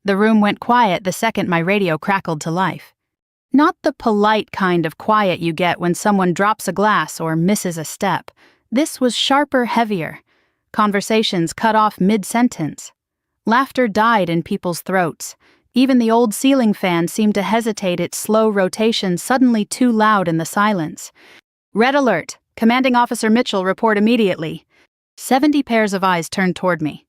The room went quiet the second my radio crackled to life. Not the polite kind of quiet you get when someone drops a glass or misses a step. This was sharper, heavier. Conversations cut off mid-sentence. Laughter died in people's throats. Even the old ceiling fan seemed to hesitate its slow rotation, suddenly too loud in the silence. "Red alert! Commanding Officer Mitchell, report immediately." 70 pairs of eyes turned toward me.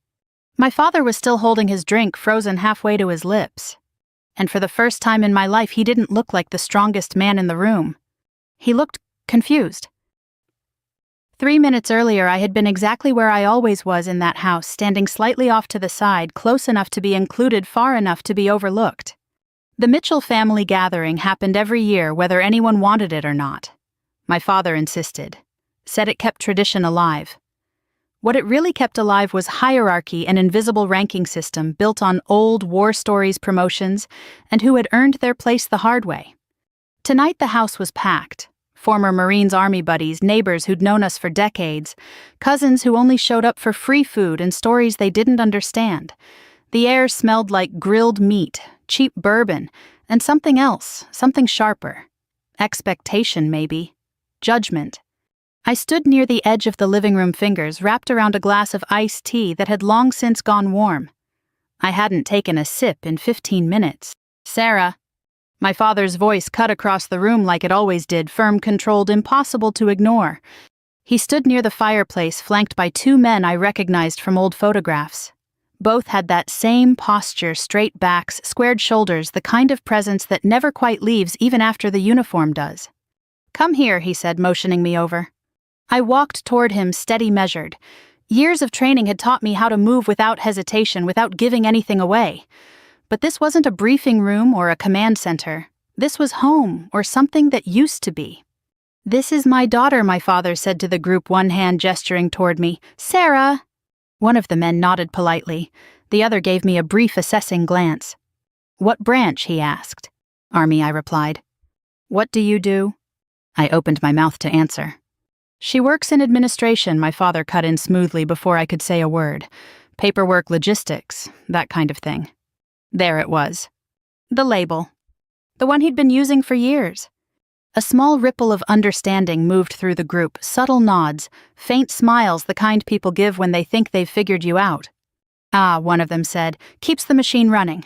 My father was still holding his drink, frozen halfway to his lips. And for the first time in my life, he didn't look like the strongest man in the room. He looked confused. 3 minutes earlier, I had been exactly where I always was in that house, standing slightly off to the side, close enough to be included, far enough to be overlooked. The Mitchell family gathering happened every year, whether anyone wanted it or not. My father insisted, said it kept tradition alive. What it really kept alive was hierarchy, an invisible ranking system built on old war stories promotions and who had earned their place the hard way. Tonight the house was packed. Former Marines, Army buddies, neighbors who'd known us for decades, cousins who only showed up for free food and stories they didn't understand. The air smelled like grilled meat, cheap bourbon, and something else, something sharper. Expectation, maybe. Judgment. I stood near the edge of the living room, fingers wrapped around a glass of iced tea that had long since gone warm. I hadn't taken a sip in 15 minutes. "Sarah." My father's voice cut across the room like it always did, firm, controlled, impossible to ignore. He stood near the fireplace, flanked by 2 men I recognized from old photographs. Both had that same posture, straight backs, squared shoulders, the kind of presence that never quite leaves even after the uniform does. "Come here," he said, motioning me over. I walked toward him, steady, measured. Years of training had taught me how to move without hesitation, without giving anything away. But this wasn't a briefing room or a command center. This was home, or something that used to be. "This is my daughter," my father said to the group, one hand gesturing toward me. "Sarah!" One of the men nodded politely. The other gave me a brief assessing glance. "What branch?" he asked. "Army," I replied. "What do you do?" I opened my mouth to answer. "She works in administration," my father cut in smoothly before I could say a word. "Paperwork, logistics, that kind of thing." There it was. The label. The one he'd been using for years. A small ripple of understanding moved through the group, subtle nods, faint smiles, the kind people give when they think they've figured you out. "Ah," one of them said, "keeps the machine running."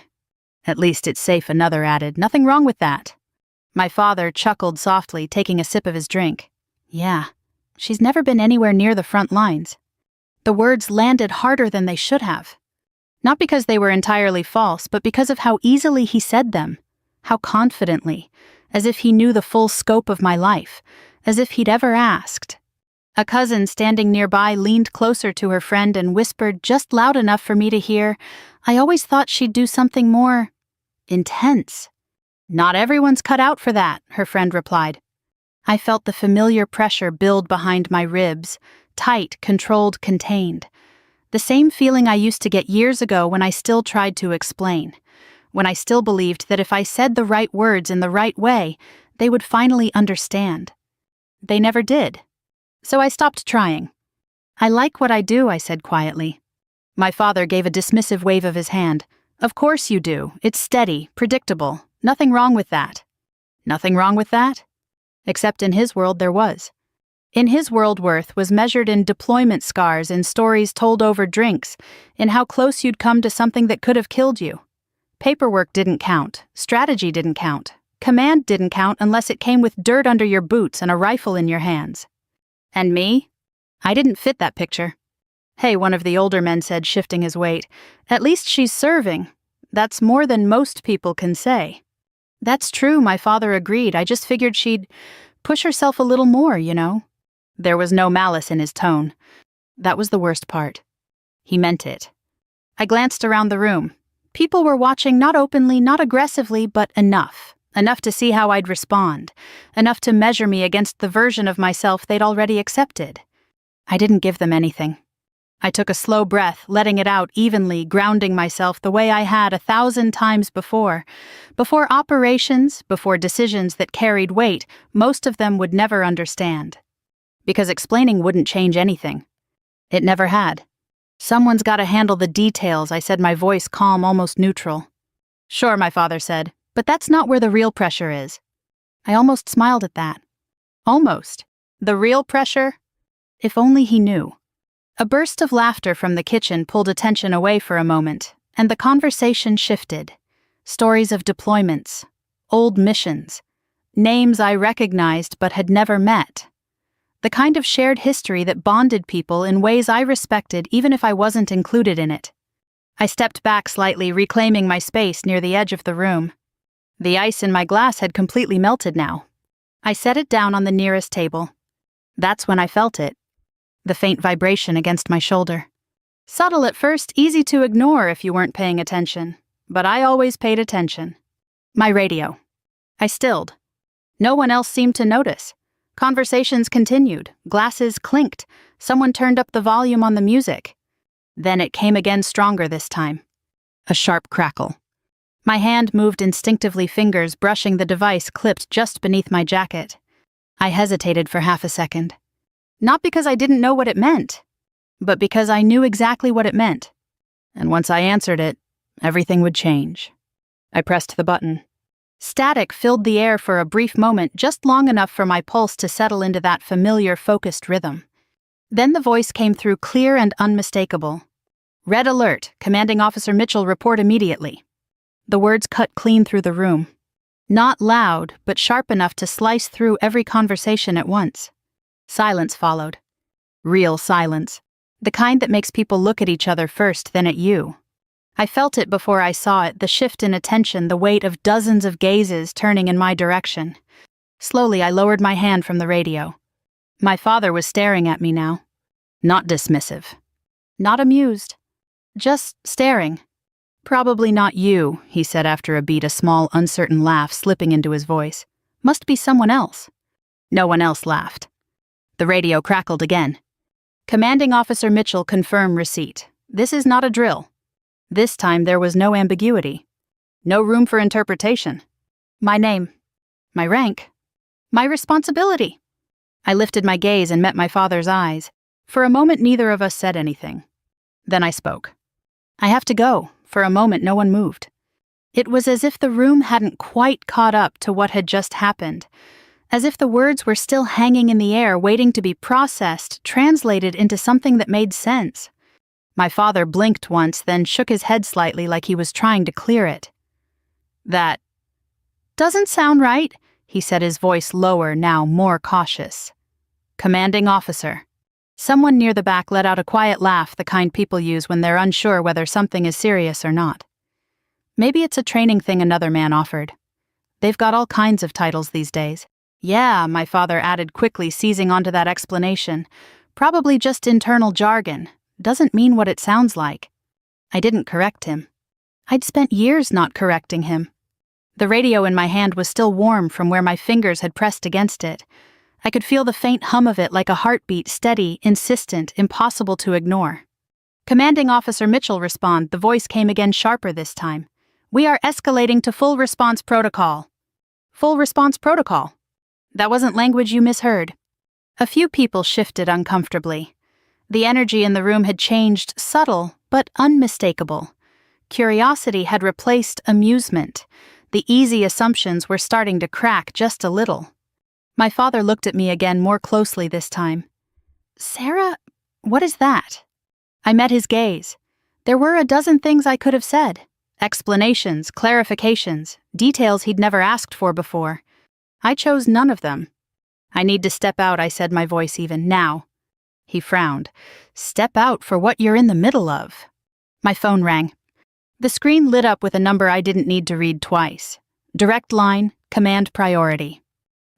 "At least it's safe," another added. "Nothing wrong with that." My father chuckled softly, taking a sip of his drink. "Yeah, she's never been anywhere near the front lines." The words landed harder than they should have. Not because they were entirely false, but because of how easily he said them, how confidently, as if he knew the full scope of my life, as if he'd ever asked. A cousin standing nearby leaned closer to her friend and whispered just loud enough for me to hear, "I always thought she'd do something more intense." "Not everyone's cut out for that," her friend replied. I felt the familiar pressure build behind my ribs, tight, controlled, contained. The same feeling I used to get years ago when I still tried to explain, when I still believed that if I said the right words in the right way, they would finally understand. They never did. So I stopped trying. "I like what I do," I said quietly. My father gave a dismissive wave of his hand. "Of course you do. It's steady, predictable. Nothing wrong with that." Nothing wrong with that? Except in his world there was. In his world, worth was measured in deployment scars, in stories told over drinks, in how close you'd come to something that could have killed you. Paperwork didn't count. Strategy didn't count. Command didn't count unless it came with dirt under your boots and a rifle in your hands. And me? I didn't fit that picture. "Hey," one of the older men said, shifting his weight. "At least she's serving. That's more than most people can say." "That's true," my father agreed. "I just figured she'd push herself a little more, you know." There was no malice in his tone. That was the worst part. He meant it. I glanced around the room. People were watching, not openly, not aggressively, but enough. Enough to see how I'd respond. Enough to measure me against the version of myself they'd already accepted. I didn't give them anything. I took a slow breath, letting it out evenly, grounding myself the way I had 1,000 times before. Before operations, before decisions that carried weight, most of them would never understand. Because explaining wouldn't change anything. It never had. "Someone's got to handle the details," I said, my voice calm, almost neutral. Sure, my father said, but that's not where the real pressure is. I almost smiled at that. Almost. The real pressure? If only he knew. A burst of laughter from the kitchen pulled attention away for a moment, and the conversation shifted. Stories of deployments, old missions, names I recognized but had never met. The kind of shared history that bonded people in ways I respected even if I wasn't included in it. I stepped back slightly, reclaiming my space near the edge of the room. The ice in my glass had completely melted now. I set it down on the nearest table. That's when I felt it. The faint vibration against my shoulder. Subtle at first, easy to ignore if you weren't paying attention. But I always paid attention. My radio. I stilled. No one else seemed to notice. Conversations continued. Glasses clinked. Someone turned up the volume on the music. Then it came again, stronger this time. A sharp crackle. My hand moved instinctively, fingers brushing the device clipped just beneath my jacket. I hesitated for half a second. Not because I didn't know what it meant, but because I knew exactly what it meant. And once I answered it, everything would change. I pressed the button. Static filled the air for a brief moment, just long enough for my pulse to settle into that familiar, focused rhythm. Then the voice came through, clear and unmistakable. Red alert, Commanding Officer Mitchell, report immediately. The words cut clean through the room. Not loud, but sharp enough to slice through every conversation at once. Silence followed. Real silence. The kind that makes people look at each other first, then at you. I felt it before I saw it, the shift in attention, the weight of dozens of gazes turning in my direction. Slowly, I lowered my hand from the radio. My father was staring at me now. Not dismissive. Not amused. Just staring. Probably not you, he said after a beat, a small, uncertain laugh slipping into his voice. Must be someone else. No one else laughed. The radio crackled again. Commanding Officer Mitchell, confirm receipt. This is not a drill. This time there was no ambiguity. No room for interpretation. My name. My rank. My responsibility. I lifted my gaze and met my father's eyes. For a moment neither of us said anything. Then I spoke. I have to go. For a moment no one moved. It was as if the room hadn't quite caught up to what had just happened. As if the words were still hanging in the air, waiting to be processed, translated into something that made sense. My father blinked once, then shook his head slightly like he was trying to clear it. That doesn't sound right, he said, his voice lower, now more cautious. Commanding Officer. Someone near the back let out a quiet laugh, the kind people use when they're unsure whether something is serious or not. Maybe it's a training thing another man offered. They've got all kinds of titles these days. Yeah, my father added quickly, seizing onto that explanation. Probably just internal jargon. Doesn't mean what it sounds like. I didn't correct him. I'd spent years not correcting him. The radio in my hand was still warm from where my fingers had pressed against it. I could feel the faint hum of it like a heartbeat, steady, insistent, impossible to ignore. Commanding Officer Mitchell, respond. The voice came again, sharper this time. We are escalating to full response protocol. Full response protocol. That wasn't language you misheard. A few people shifted uncomfortably. The energy in the room had changed, subtle but unmistakable. Curiosity had replaced amusement. The easy assumptions were starting to crack just a little. My father looked at me again, more closely this time. Sarah, what is that? I met his gaze. There were a dozen things I could have said. Explanations, clarifications, details he'd never asked for before. I chose none of them. I need to step out, I said, my voice even. Now. He frowned. Step out for what you're in the middle of. My phone rang. The screen lit up with a number I didn't need to read twice. Direct line, command priority.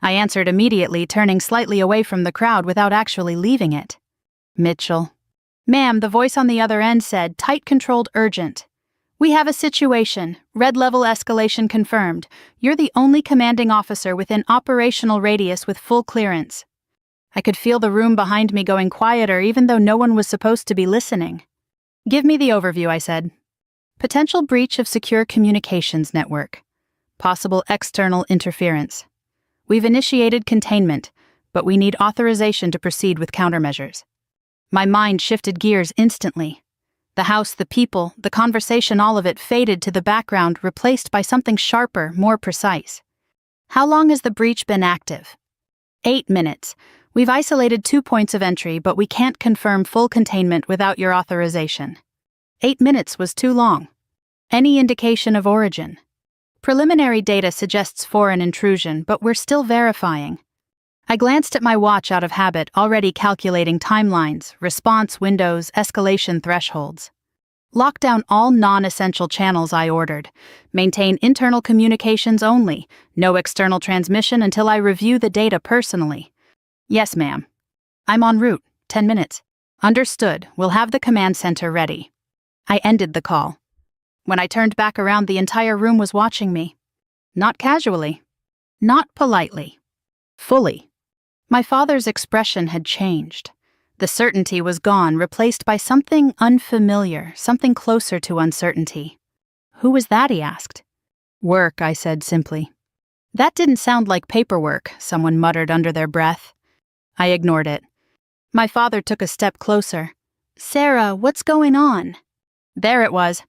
I answered immediately, turning slightly away from the crowd without actually leaving it. Mitchell. Ma'am, the voice on the other end said, tight, controlled, urgent. We have a situation. Red level escalation confirmed. You're the only commanding officer within operational radius with full clearance. I could feel the room behind me going quieter even though no one was supposed to be listening. Give me the overview, I said. Potential breach of secure communications network. Possible external interference. We've initiated containment, but we need authorization to proceed with countermeasures. My mind shifted gears instantly. The house, the people, the conversation, all of it faded to the background, replaced by something sharper, more precise. How long has the breach been active? 8 minutes. We've isolated 2 points of entry, but we can't confirm full containment without your authorization. 8 minutes was too long. Any indication of origin? Preliminary data suggests foreign intrusion, but we're still verifying. I glanced at my watch out of habit, already calculating timelines, response windows, escalation thresholds. Lock down all non-essential channels, I ordered. Maintain internal communications only. No external transmission until I review the data personally. Yes, ma'am. I'm en route. 10 minutes. Understood. We'll have the command center ready. I ended the call. When I turned back around, the entire room was watching me. Not casually. Not politely. Fully. My father's expression had changed. The certainty was gone, replaced by something unfamiliar, something closer to uncertainty. Who was that, he asked. Work, I said simply. That didn't sound like paperwork, someone muttered under their breath. I ignored it. My father took a step closer. Sarah, what's going on? There it was.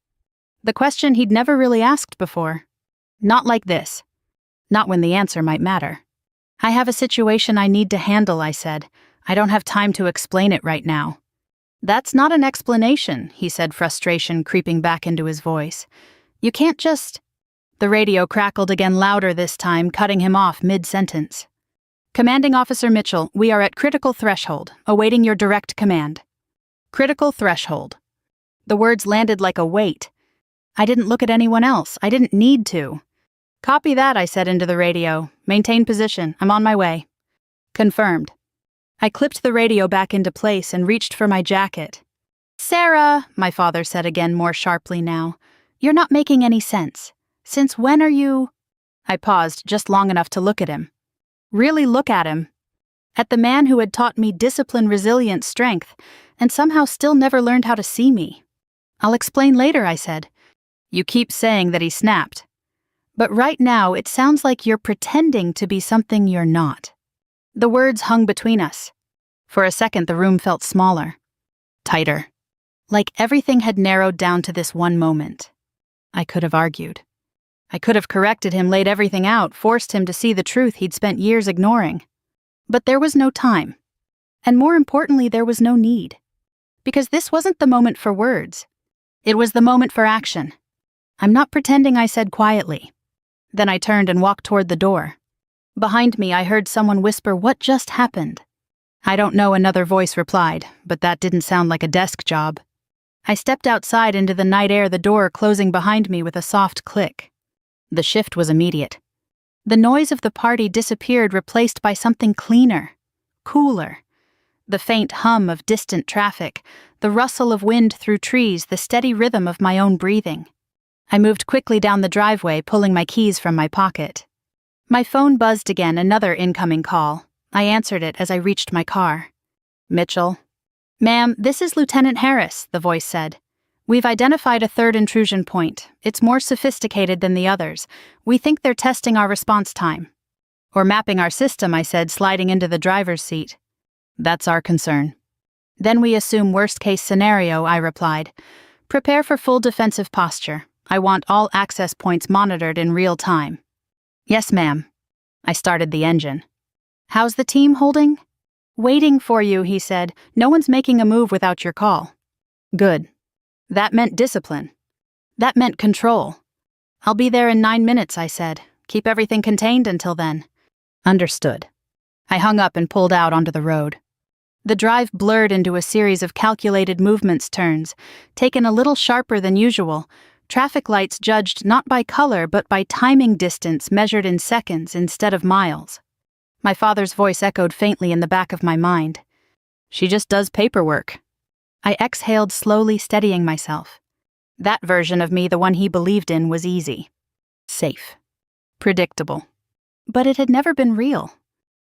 The question he'd never really asked before. Not like this. Not when the answer might matter. I have a situation I need to handle, I said. I don't have time to explain it right now. That's not an explanation, he said, frustration creeping back into his voice. You can't just... The radio crackled again, louder this time, cutting him off mid-sentence. Commanding Officer Mitchell, we are at critical threshold, awaiting your direct command. Critical threshold. The words landed like a weight. I didn't look at anyone else. I didn't need to. Copy that, I said into the radio. Maintain position. I'm on my way. Confirmed. I clipped the radio back into place and reached for my jacket. Sarah, my father said again, more sharply now. You're not making any sense. Since when are you... I paused just long enough to look at him. Really look at him. At the man who had taught me discipline, resilience, strength, and somehow still never learned how to see me. I'll explain later, I said. You keep saying that he snapped. But right now it sounds like you're pretending to be something you're not. The words hung between us. For a second the room felt smaller. Tighter. Like everything had narrowed down to this one moment. I could have argued. I could have corrected him, laid everything out, forced him to see the truth he'd spent years ignoring. But there was no time. And more importantly, there was no need. Because this wasn't the moment for words. It was the moment for action. I'm not pretending, I said quietly. Then I turned and walked toward the door. Behind me, I heard someone whisper, "What just happened?" I don't know, another voice replied, but that didn't sound like a desk job. I stepped outside into the night air, the door closing behind me with a soft click. The shift was immediate. The noise of the party disappeared, replaced by something cleaner, cooler. The faint hum of distant traffic, the rustle of wind through trees, the steady rhythm of my own breathing. I moved quickly down the driveway, pulling my keys from my pocket. My phone buzzed again, another incoming call. I answered it as I reached my car. Mitchell. Ma'am, this is Lieutenant Harris, the voice said. We've identified a third intrusion point. It's more sophisticated than the others. We think they're testing our response time. Or mapping our system, I said, sliding into the driver's seat. That's our concern. Then we assume worst-case scenario, I replied. Prepare for full defensive posture. I want all access points monitored in real time. Yes, ma'am. I started the engine. How's the team holding? Waiting for you, he said. No one's making a move without your call. Good. That meant discipline. That meant control. I'll be there in 9 minutes, I said. Keep everything contained until then. Understood. I hung up and pulled out onto the road. The drive blurred into a series of calculated movements, turns, taken a little sharper than usual, traffic lights judged not by color but by timing distance measured in seconds instead of miles. My father's voice echoed faintly in the back of my mind. She just does paperwork. I exhaled slowly, steadying myself. That version of me, the one he believed in, was easy. Safe. Predictable. But it had never been real.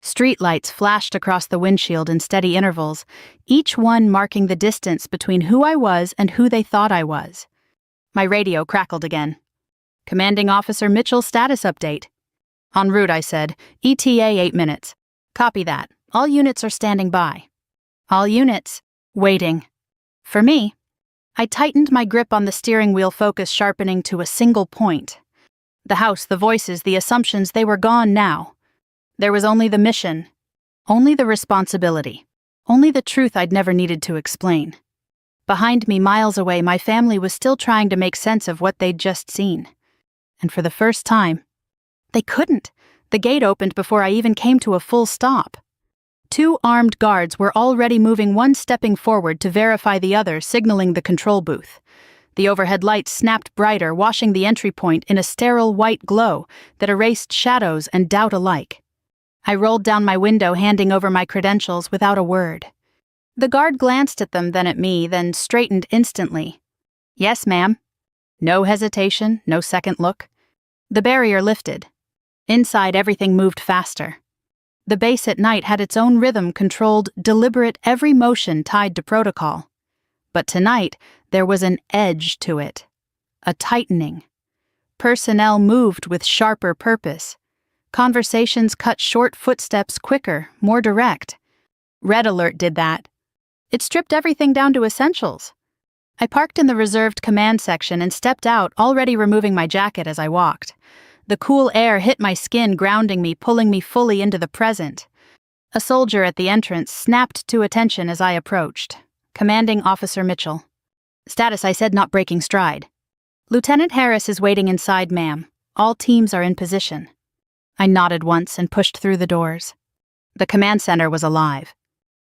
Streetlights flashed across the windshield in steady intervals, each one marking the distance between who I was and who they thought I was. My radio crackled again. Commanding Officer Mitchell, status update. En route, I said. ETA 8 minutes. Copy that. All units are standing by. All units. Waiting. For me. I tightened my grip on the steering wheel, focus sharpening to a single point. The house, the voices, the assumptions, they were gone now. There was only the mission, only the responsibility, only the truth I'd never needed to explain. Behind me, miles away, my family was still trying to make sense of what they'd just seen. And for the first time, they couldn't. The gate opened before I even came to a full stop. 2 armed guards were already moving, one stepping forward to verify the other, signaling the control booth. The overhead lights snapped brighter, washing the entry point in a sterile white glow that erased shadows and doubt alike. I rolled down my window, handing over my credentials without a word. The guard glanced at them, then at me, then straightened instantly. "Yes, ma'am." No hesitation, no second look. The barrier lifted. Inside, everything moved faster. The base at night had its own rhythm, controlled, deliberate, every motion tied to protocol. But tonight, there was an edge to it. A tightening. Personnel moved with sharper purpose. Conversations cut short, footsteps quicker, more direct. Red Alert did that. It stripped everything down to essentials. I parked in the reserved command section and stepped out, already removing my jacket as I walked. The cool air hit my skin, grounding me, pulling me fully into the present. A soldier at the entrance snapped to attention as I approached. "Commanding Officer Mitchell." "Status," I said, not breaking stride. "Lieutenant Harris is waiting inside, ma'am. All teams are in position." I nodded once and pushed through the doors. The command center was alive.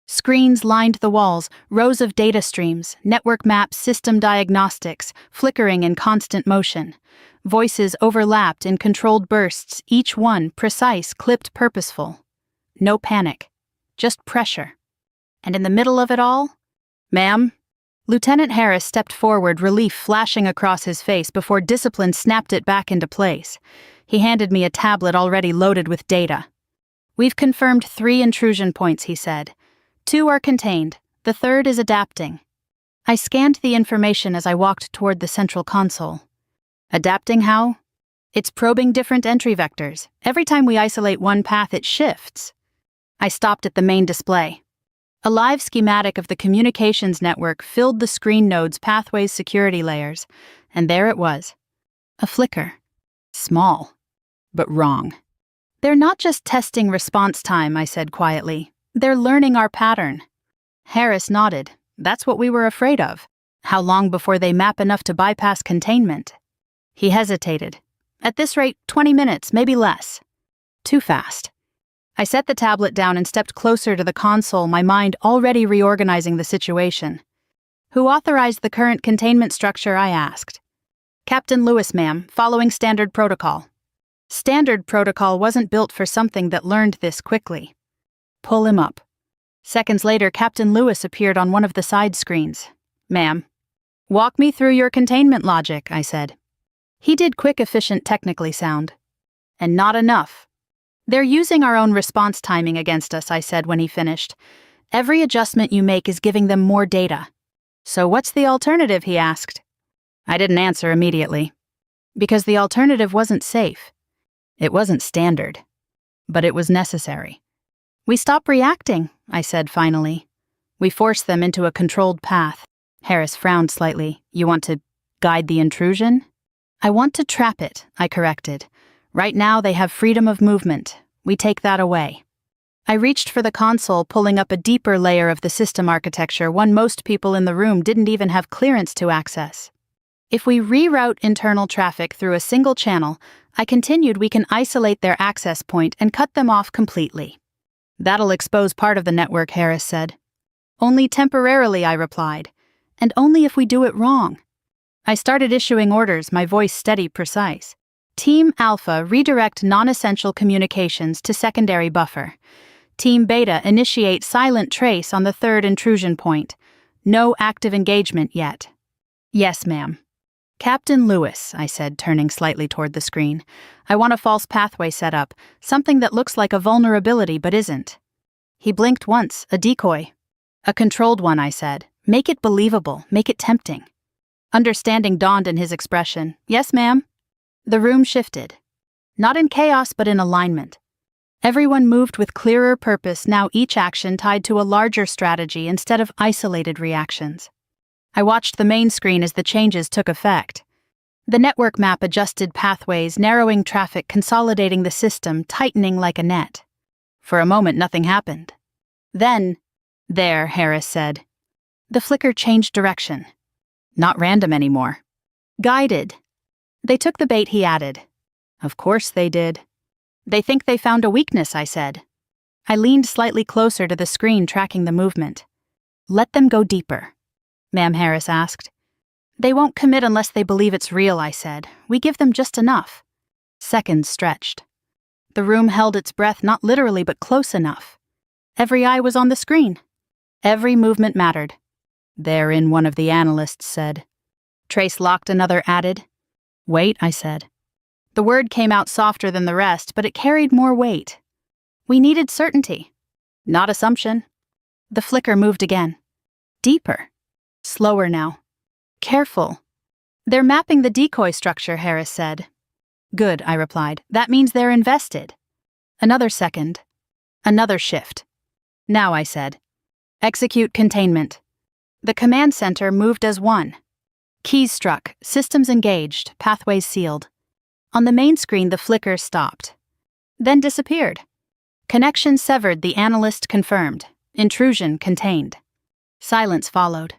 Screens lined the walls, rows of data streams, network maps, system diagnostics, flickering in constant motion. Voices overlapped in controlled bursts, each one precise, clipped, purposeful. No panic, just pressure. And in the middle of it all, "Ma'am?" Lieutenant Harris stepped forward, relief flashing across his face before discipline snapped it back into place. He handed me a tablet already loaded with data. "We've confirmed 3 intrusion points," he said. 2 are contained, the 3rd is adapting. I scanned the information as I walked toward the central console. Adapting how? It's probing different entry vectors. Every time we isolate one path, it shifts. I stopped at the main display. A live schematic of the communications network filled the screen nodes, pathways, security layers, and there it was. A flicker. Small, but wrong. "They're not just testing response time," I said quietly. "They're learning our pattern." Harris nodded. "That's what we were afraid of. How long before they map enough to bypass containment?" He hesitated. "At this rate, 20 minutes, maybe less." Too fast. I set the tablet down and stepped closer to the console, my mind already reorganizing the situation. "Who authorized the current containment structure?" I asked. "Captain Lewis, ma'am, following standard protocol." Standard protocol wasn't built for something that learned this quickly. "Pull him up." Seconds later, Captain Lewis appeared on one of the side screens. "Ma'am." "Walk me through your containment logic," I said. He did quick, efficient, technically sound. "And not enough." "They're using our own response timing against us," I said when he finished. "Every adjustment you make is giving them more data." "So what's the alternative?" he asked. I didn't answer immediately. Because the alternative wasn't safe. It wasn't standard. But it was necessary. "We stop reacting," I said finally. "We force them into a controlled path." Harris frowned slightly. "You want to guide the intrusion?" "I want to trap it," I corrected. "Right now they have freedom of movement. We take that away." I reached for the console, pulling up a deeper layer of the system architecture, one most people in the room didn't even have clearance to access. "If we reroute internal traffic through a single channel," I continued, "we can isolate their access point and cut them off completely." "That'll expose part of the network," Harris said. "Only temporarily," I replied. "And only if we do it wrong." I started issuing orders, my voice steady, precise. "Team Alpha, redirect non-essential communications to secondary buffer. Team Beta, initiate silent trace on the 3rd intrusion point. No active engagement yet." "Yes, ma'am." "Captain Lewis," I said, turning slightly toward the screen. "I want a false pathway set up, something that looks like a vulnerability but isn't." He blinked once, a decoy. "A controlled one," I said. "Make it believable, make it tempting." Understanding dawned in his expression. "Yes, ma'am." The room shifted. Not in chaos, but in alignment. Everyone moved with clearer purpose, now each action tied to a larger strategy instead of isolated reactions. I watched the main screen as the changes took effect. The network map adjusted pathways, narrowing traffic, consolidating the system, tightening like a net. For a moment, nothing happened. Then, "There," Harris said. The flicker changed direction. Not random anymore. Guided. "They took the bait," he added. "Of course they did." "They think they found a weakness," I said. I leaned slightly closer to the screen, tracking the movement. "Let them go deeper," Ma'am Harris asked. "They won't commit unless they believe it's real," I said. "We give them just enough." Seconds stretched. The room held its breath, not literally, but close enough. Every eye was on the screen. Every movement mattered. "Therein," one of the analysts said. Trace locked, another added. "Wait," I said. The word came out softer than the rest, but it carried more weight. We needed certainty, not assumption. The flicker moved again. Deeper. Slower now. Careful. "They're mapping the decoy structure," Harris said. "Good," I replied. "That means they're invested." Another second. Another shift. "Now," I said. "Execute containment." The command center moved as one. Keys struck, systems engaged, pathways sealed. On the main screen, the flicker stopped. Then disappeared. Connection severed, the analyst confirmed. Intrusion contained. Silence followed.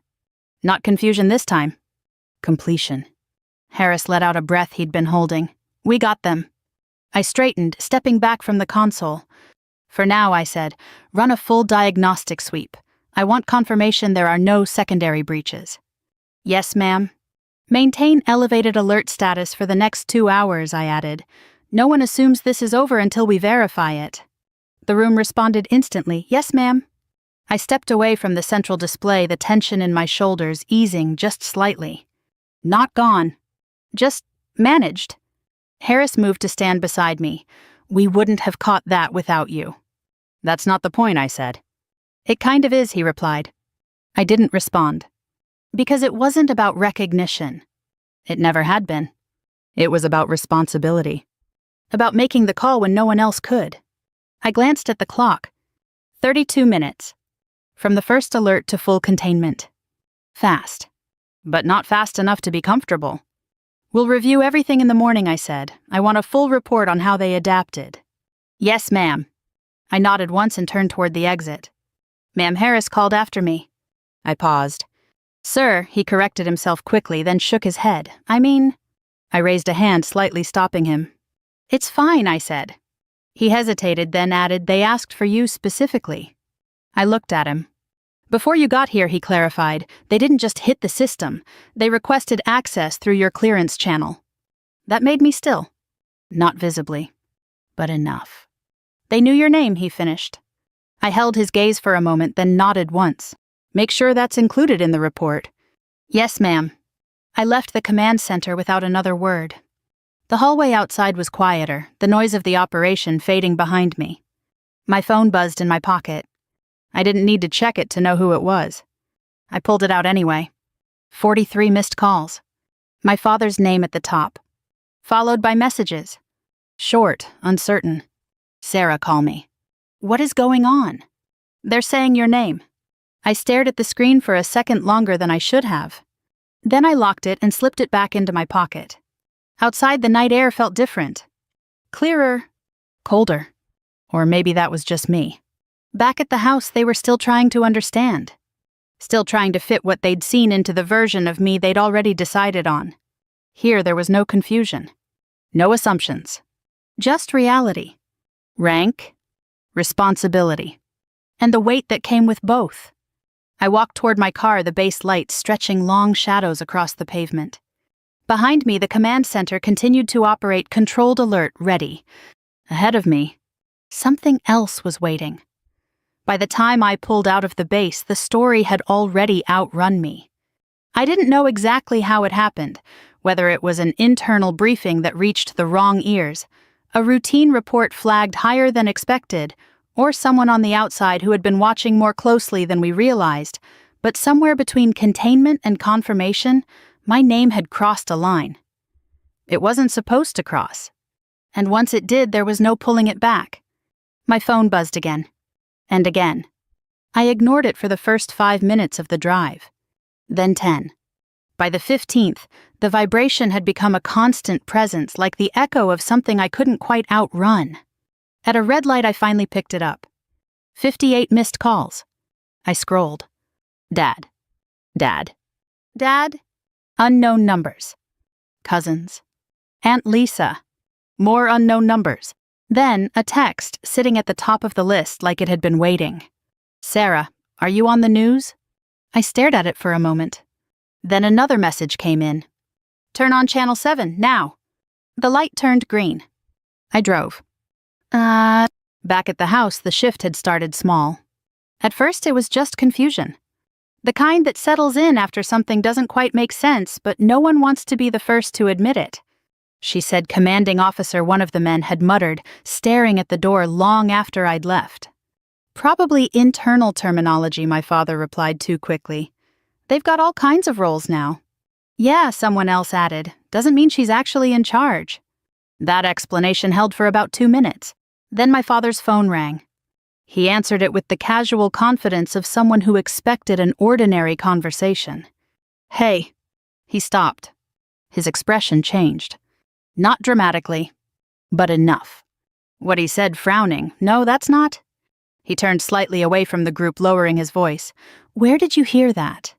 Not confusion this time. Completion. Harris let out a breath he'd been holding. "We got them." I straightened, stepping back from the console. "For now," I said, "run a full diagnostic sweep. I want confirmation there are no secondary breaches." "Yes, ma'am." "Maintain elevated alert status for the next 2 hours," I added. "No one assumes this is over until we verify it." The room responded instantly, "Yes, ma'am." I stepped away from the central display, the tension in my shoulders easing just slightly. Not gone. Just managed. Harris moved to stand beside me. "We wouldn't have caught that without you." "That's not the point," I said. "It kind of is," he replied. I didn't respond. Because it wasn't about recognition. It never had been. It was about responsibility. About making the call when no one else could. I glanced at the clock. 32 minutes. From the first alert to full containment. Fast. But not fast enough to be comfortable. "We'll review everything in the morning," I said. "I want a full report on how they adapted." "Yes, ma'am." I nodded once and turned toward the exit. Ma'am Harris called after me. I paused. "Sir," he corrected himself quickly, then shook his head. I raised a hand, slightly stopping him. "It's fine," I said. He hesitated, then added, "They asked for you specifically." I looked at him. "Before you got here," he clarified, "they didn't just hit the system. They requested access through your clearance channel." That made me still. Not visibly, but enough. "They knew your name," he finished. I held his gaze for a moment, then nodded once. "Make sure that's included in the report." "Yes, ma'am." I left the command center without another word. The hallway outside was quieter, the noise of the operation fading behind me. My phone buzzed in my pocket. I didn't need to check it to know who it was. I pulled it out anyway. 43 missed calls. My father's name at the top. Followed by messages. Short, uncertain. "Sarah, call me." What is going on? "They're saying your name." I stared at the screen for a second longer than I should have. Then I locked it and slipped it back into my pocket. Outside, the night air felt different. Clearer. Colder. Or maybe that was just me. Back at the house, they were still trying to understand. Still trying to fit what they'd seen into the version of me they'd already decided on. Here, there was no confusion. No assumptions. Just reality. Rank. Responsibility. And the weight that came with both. I walked toward my car, the base lights stretching long shadows across the pavement. Behind me, the command center continued to operate controlled alert, ready. Ahead of me, something else was waiting. By the time I pulled out of the base, the story had already outrun me. I didn't know exactly how it happened, whether it was an internal briefing that reached the wrong ears, a routine report flagged higher than expected, or someone on the outside who had been watching more closely than we realized, but somewhere between containment and confirmation, my name had crossed a line. It wasn't supposed to cross. And once it did, there was no pulling it back. My phone buzzed again. And again. I ignored it for the first 5 minutes of the drive. then 10. By the 15th, the vibration had become a constant presence, like the echo of something I couldn't quite outrun. At a red light, I finally picked it up. 58 missed calls. I scrolled. Dad. Dad. Dad. Unknown numbers. Cousins. Aunt Lisa. More unknown numbers. Then a text sitting at the top of the list like it had been waiting. Sarah, are you on the news? I stared at it for a moment. Then another message came in. Turn on channel 7, now. The light turned green. I drove. Back at the house, the shift had started small. At first, it was just confusion. The kind that settles in after something doesn't quite make sense, but no one wants to be the first to admit it. She said commanding officer one of the men had muttered, staring at the door long after I'd left. Probably internal terminology, my father replied too quickly. They've got all kinds of roles now. Yeah, someone else added, doesn't mean she's actually in charge. That explanation held for about 2 minutes. Then my father's phone rang. He answered it with the casual confidence of someone who expected an ordinary conversation. Hey. He stopped. His expression changed. Not dramatically, but enough. What he said frowning, no, that's not. He turned slightly away from the group, lowering his voice. Where did you hear that?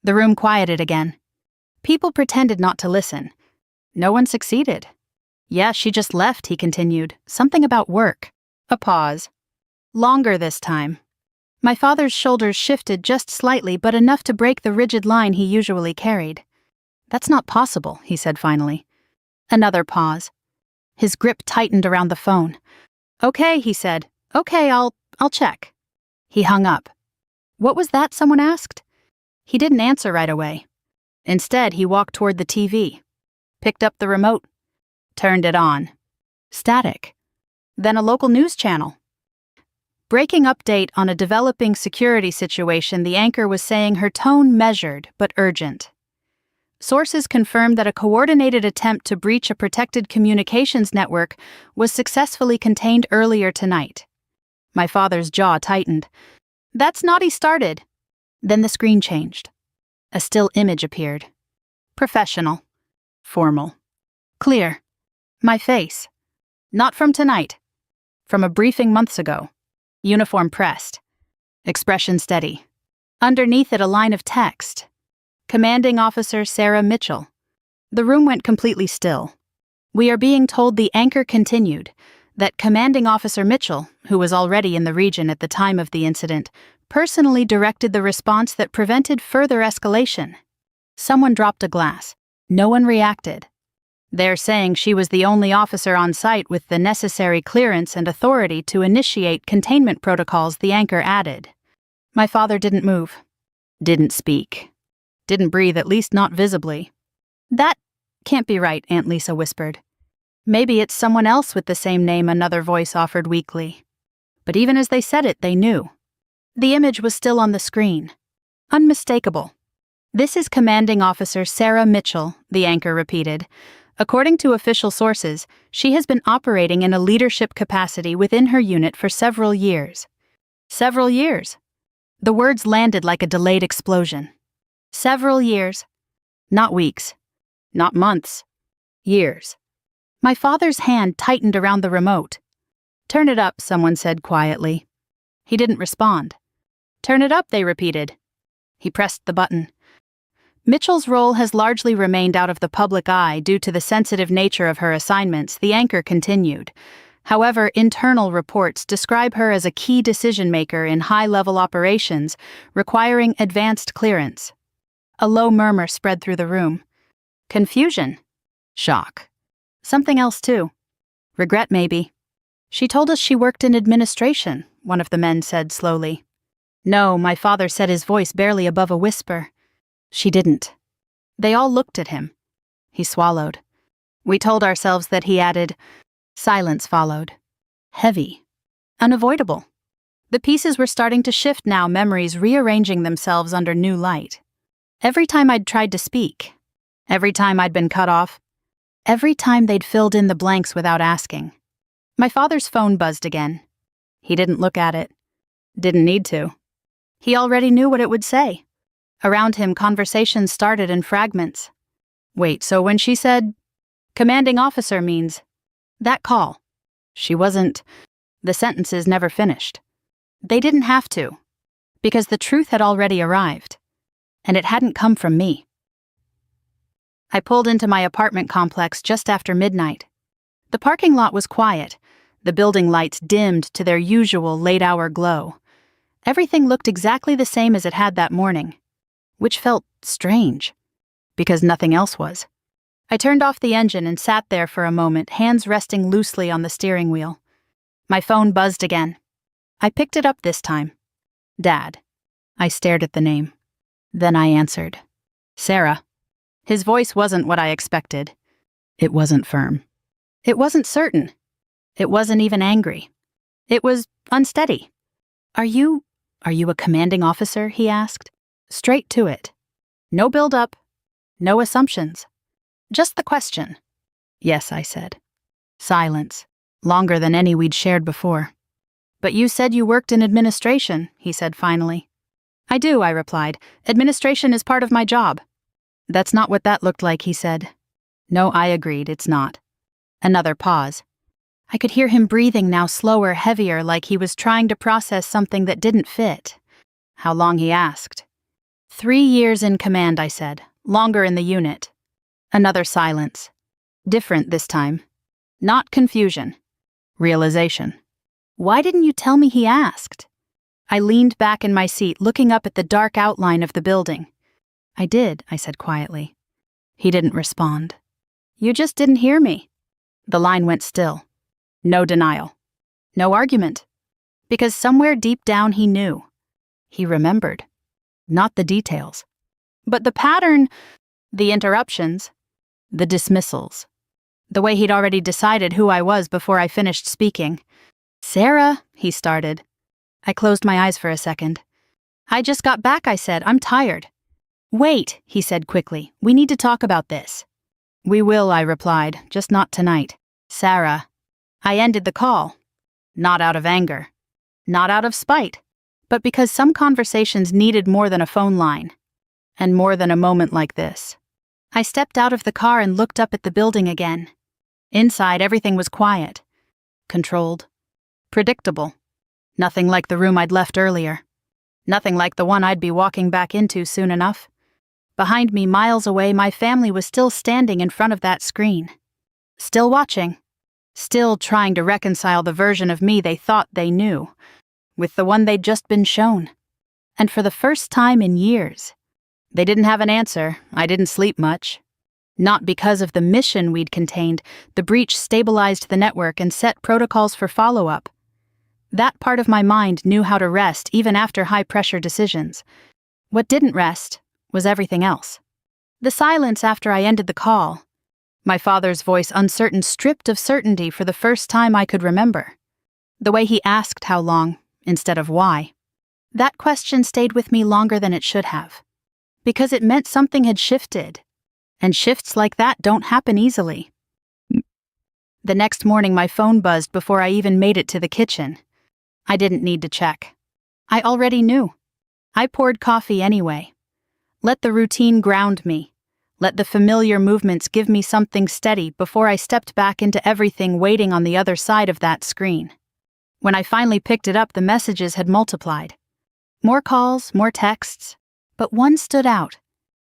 The room quieted again. People pretended not to listen. No one succeeded. Yeah, she just left, he continued. Something about work. A pause. Longer this time. My father's shoulders shifted just slightly, but enough to break the rigid line he usually carried. That's not possible, he said finally. Another pause. His grip tightened around the phone. Okay, he said. Okay, I'll check. He hung up. What was that, someone asked? He didn't answer right away. Instead, he walked toward the TV, picked up the remote, turned it on. Static. Then a local news channel. Breaking update on a developing security situation, the anchor was saying, her tone measured but urgent. Sources confirmed that a coordinated attempt to breach a protected communications network was successfully contained earlier tonight. My father's jaw tightened. That's not he started. Then the screen changed. A still image appeared. Professional. Formal. Clear. My face. Not from tonight. From a briefing months ago. Uniform pressed. Expression steady. Underneath it, a line of text. Commanding Officer Sarah Mitchell. The room went completely still. We are being told, the anchor continued, that Commanding Officer Mitchell, who was already in the region at the time of the incident, personally directed the response that prevented further escalation. Someone dropped a glass. No one reacted. They're saying she was the only officer on site with the necessary clearance and authority to initiate containment protocols, the anchor added. My father didn't move. Didn't speak. Didn't breathe, at least not visibly. That can't be right, Aunt Lisa whispered. Maybe it's someone else with the same name, another voice offered weakly. But even as they said it, they knew. The image was still on the screen. Unmistakable. This is Commanding Officer Sarah Mitchell, the anchor repeated. According to official sources, she has been operating in a leadership capacity within her unit for several years. Several years. The words landed like a delayed explosion. Several years. Not weeks. Not months. Years. My father's hand tightened around the remote. Turn it up, someone said quietly. He didn't respond. Turn it up, they repeated. He pressed the button. Mitchell's role has largely remained out of the public eye due to the sensitive nature of her assignments, the anchor continued. However, internal reports describe her as a key decision-maker in high-level operations, requiring advanced clearance. A low murmur spread through the room. Confusion. Shock. Something else, too. Regret, maybe. She told us she worked in administration, one of the men said slowly. No, my father said, his voice barely above a whisper. She didn't. They all looked at him. He swallowed. We told ourselves that, he added. Silence followed. Heavy. Unavoidable. The pieces were starting to shift now, memories rearranging themselves under new light. Every time I'd tried to speak. Every time I'd been cut off. Every time they'd filled in the blanks without asking. My father's phone buzzed again. He didn't look at it. Didn't need to. He already knew what it would say. Around him, conversations started in fragments. Wait, so when she said, "Commanding officer" means that call. She wasn't. The sentences never finished. They didn't have to, because the truth had already arrived, and it hadn't come from me. I pulled into my apartment complex just after midnight. The parking lot was quiet, the building lights dimmed to their usual late-hour glow. Everything looked exactly the same as it had that morning, which felt strange, because nothing else was. I turned off the engine and sat there for a moment, hands resting loosely on the steering wheel. My phone buzzed again. I picked it up this time. Dad. I stared at the name. Then I answered. Sarah. His voice wasn't what I expected. It wasn't firm. It wasn't certain. It wasn't even angry. It was unsteady. Are you a commanding officer?" he asked. Straight to it. No build-up. No assumptions. Just the question. Yes, I said. Silence. Longer than any we'd shared before. But you said you worked in administration, he said finally. I do, I replied. Administration is part of my job. That's not what that looked like, he said. No, I agreed, it's not. Another pause. I could hear him breathing now, slower, heavier, like he was trying to process something that didn't fit. How long, he asked. 3 years in command, I said. Longer in the unit. Another silence. Different this time. Not confusion. Realization. Why didn't you tell me, he asked? I leaned back in my seat, looking up at the dark outline of the building. I did, I said quietly. He didn't respond. You just didn't hear me. The line went still. No denial. No argument. Because somewhere deep down he knew. He remembered. Not the details. But the pattern, the interruptions, the dismissals. The way he'd already decided who I was before I finished speaking. Sarah, he started. I closed my eyes for a second. I just got back, I said. I'm tired. Wait, he said quickly. We need to talk about this. We will, I replied, just not tonight. Sarah. I ended the call. Not out of anger. Not out of spite. But because some conversations needed more than a phone line. And more than a moment like this. I stepped out of the car and looked up at the building again. Inside, everything was quiet. Controlled. Predictable. Nothing like the room I'd left earlier. Nothing like the one I'd be walking back into soon enough. Behind me, miles away, my family was still standing in front of that screen. Still watching. Still trying to reconcile the version of me they thought they knew with the one they'd just been shown. And for the first time in years, they didn't have an answer. I didn't sleep much. Not because of the mission we'd contained. The breach stabilized the network and set protocols for follow-up. That part of my mind knew how to rest even after high-pressure decisions. What didn't rest was everything else. The silence after I ended the call. My father's voice uncertain, stripped of certainty for the first time I could remember. The way he asked how long, instead of why. That question stayed with me longer than it should have. Because it meant something had shifted. And shifts like that don't happen easily. The next morning my phone buzzed before I even made it to the kitchen. I didn't need to check. I already knew. I poured coffee anyway. Let the routine ground me. Let the familiar movements give me something steady before I stepped back into everything waiting on the other side of that screen. When I finally picked it up, the messages had multiplied. More calls, more texts. But one stood out.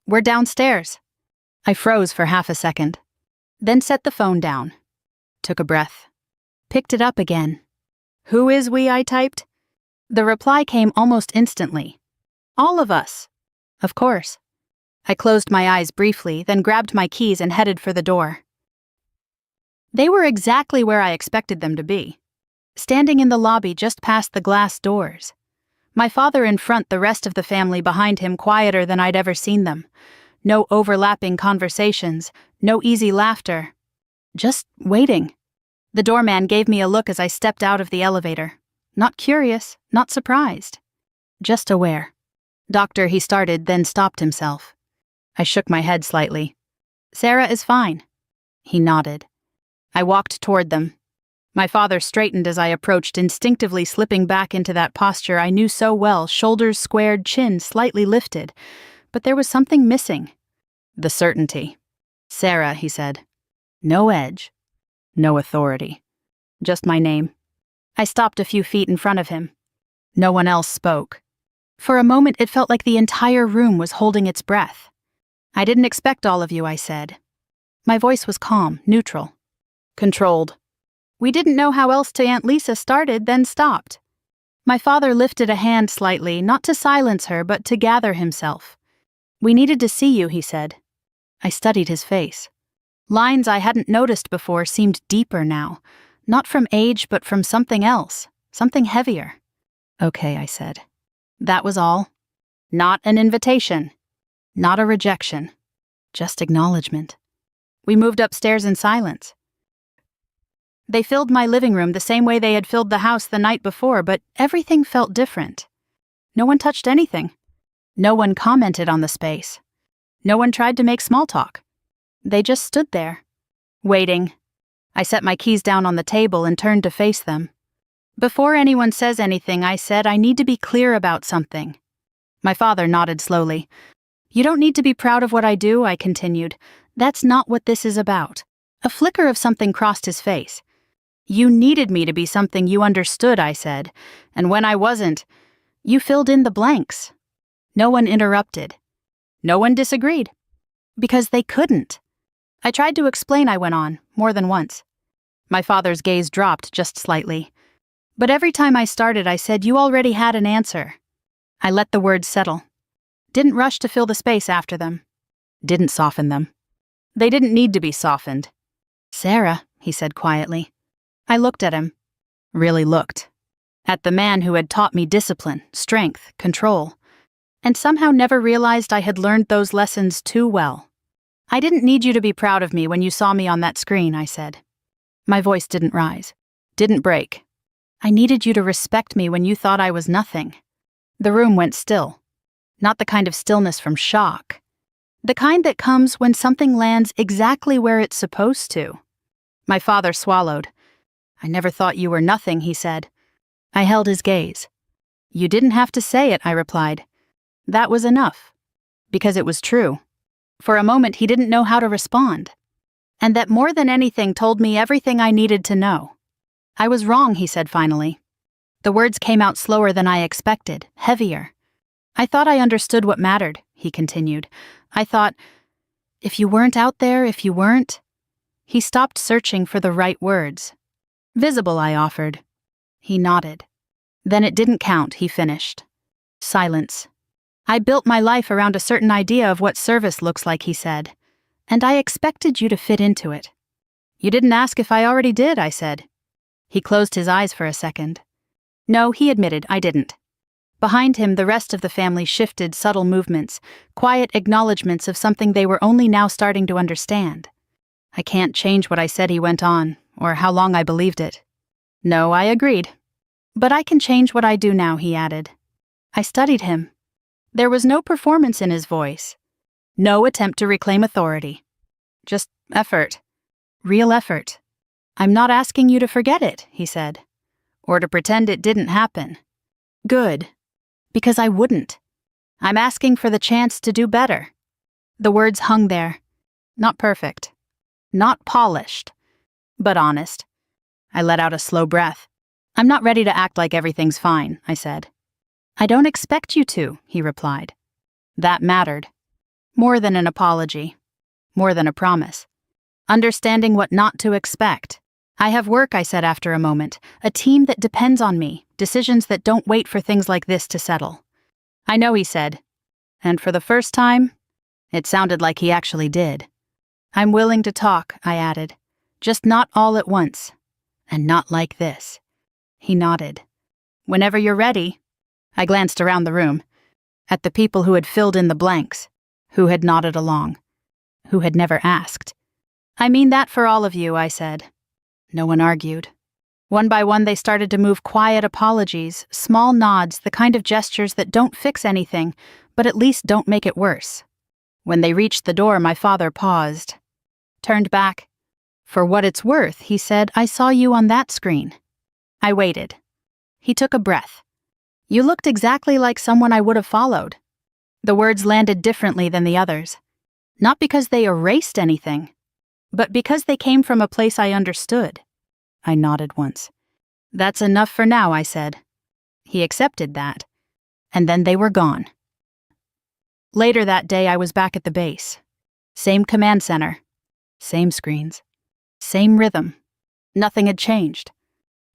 We're downstairs. I froze for half a second. Then set the phone down. Took a breath. Picked it up again. Who is we, I typed. The reply came almost instantly. All of us. Of course. I closed my eyes briefly, then grabbed my keys and headed for the door. They were exactly where I expected them to be. Standing in the lobby just past the glass doors. My father in front, the rest of the family behind him, quieter than I'd ever seen them. No overlapping conversations, no easy laughter. Just waiting. The doorman gave me a look as I stepped out of the elevator. Not curious, not surprised. Just aware. Doctor, he started, then stopped himself. I shook my head slightly. Sarah is fine. He nodded. I walked toward them. My father straightened as I approached, instinctively slipping back into that posture I knew so well, shoulders squared, chin slightly lifted. But there was something missing. The certainty. "Sarah," he said. No edge. No authority. Just my name. I stopped a few feet in front of him. No one else spoke. For a moment it felt like the entire room was holding its breath. "I didn't expect all of you," I said. My voice was calm, neutral. Controlled. "We didn't know how else to." Aunt Lisa started, then stopped. My father lifted a hand slightly, not to silence her, but to gather himself. "We needed to see you," he said. I studied his face. Lines I hadn't noticed before seemed deeper now, not from age but from something else, something heavier. "Okay," I said. That was all. Not an invitation. Not a rejection. Just acknowledgement. We moved upstairs in silence. They filled my living room the same way they had filled the house the night before, but everything felt different. No one touched anything. No one commented on the space. No one tried to make small talk. They just stood there, waiting. I set my keys down on the table and turned to face them. "Before anyone says anything," I said, "I need to be clear about something." My father nodded slowly. "You don't need to be proud of what I do," I continued. "That's not what this is about." A flicker of something crossed his face. "You needed me to be something you understood," I said, "and when I wasn't, you filled in the blanks." No one interrupted. No one disagreed. Because they couldn't. I tried to explain, I went on, more than once. My father's gaze dropped just slightly. But every time I started, I said, "You already had an answer." I let the words settle. Didn't rush to fill the space after them. Didn't soften them. They didn't need to be softened. "Sarah," he said quietly. I looked at him. Really looked. At the man who had taught me discipline, strength, control. And somehow never realized I had learned those lessons too well. "I didn't need you to be proud of me when you saw me on that screen," I said. My voice didn't rise. Didn't break. "I needed you to respect me when you thought I was nothing." The room went still. Not the kind of stillness from shock. The kind that comes when something lands exactly where it's supposed to. My father swallowed. "I never thought you were nothing," he said. I held his gaze. "You didn't have to say it," I replied. That was enough. Because it was true. For a moment he didn't know how to respond. And that more than anything told me everything I needed to know. "I was wrong," he said finally. The words came out slower than I expected, heavier. "I thought I understood what mattered," he continued. "I thought, if you weren't out there, if you weren't..." He stopped searching for the right words. "Visible," I offered. He nodded. "Then it didn't count," he finished. Silence. "I built my life around a certain idea of what service looks like," he said. "And I expected you to fit into it." "You didn't ask if I already did," I said. He closed his eyes for a second. "No," he admitted, "I didn't." Behind him, the rest of the family shifted subtle movements, quiet acknowledgments of something they were only now starting to understand. "I can't change what I said," he went on, "or how long I believed it." "No," I agreed. "But I can change what I do now," he added. I studied him. There was no performance in his voice. No attempt to reclaim authority. Just effort. Real effort. "I'm not asking you to forget it," he said. "Or to pretend it didn't happen." Good. Because I wouldn't. "I'm asking for the chance to do better." The words hung there. Not perfect. Not polished. But honest. I let out a slow breath. "I'm not ready to act like everything's fine," I said. "I don't expect you to," he replied. That mattered. More than an apology. More than a promise. Understanding what not to expect. "I have work," I said after a moment. "A team that depends on me. Decisions that don't wait for things like this to settle." "I know," he said. And for the first time, it sounded like he actually did. "I'm willing to talk," I added. "Just not all at once. And not like this." He nodded. "Whenever you're ready." I glanced around the room. At the people who had filled in the blanks. Who had nodded along. Who had never asked. "I mean that for all of you," I said. No one argued. One by one they started to move quiet apologies, small nods, the kind of gestures that don't fix anything, but at least don't make it worse. When they reached the door, my father paused. Turned back. For what it's worth, he said, I saw you on that screen. I waited. He took a breath. You looked exactly like someone I would have followed. The words landed differently than the others. Not because they erased anything, but because they came from a place I understood. I nodded once. That's enough for now, I said. He accepted that. And then they were gone. Later that day, I was back at the base. Same command center. Same screens. Same rhythm. Nothing had changed.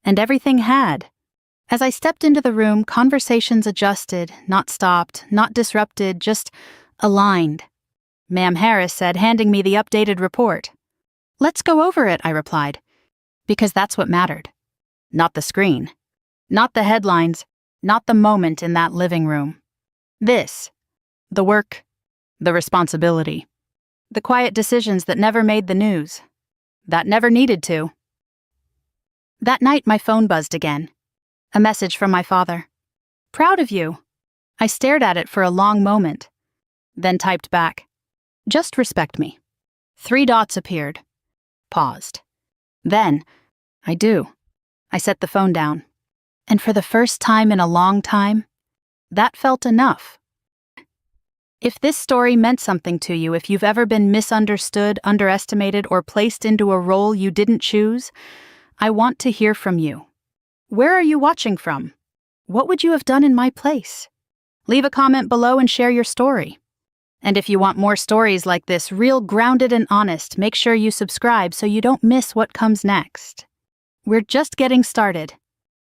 And everything had. As I stepped into the room, conversations adjusted, not stopped, not disrupted, just aligned. Ma'am Harris said, handing me the updated report. Let's go over it, I replied. Because that's what mattered. Not the screen. Not the headlines. Not the moment in that living room. This. The work. The responsibility. The quiet decisions that never made the news. That never needed to. That night my phone buzzed again. A message from my father. Proud of you. I stared at it for a long moment. Then typed back. Just respect me. 3 dots appeared. Paused. Then, I do. I set the phone down. And for the first time in a long time, that felt enough. If this story meant something to you, if you've ever been misunderstood, underestimated, or placed into a role you didn't choose, I want to hear from you. Where are you watching from? What would you have done in my place? Leave a comment below and share your story. And if you want more stories like this, real, grounded, and honest, make sure you subscribe so you don't miss what comes next. We're just getting started.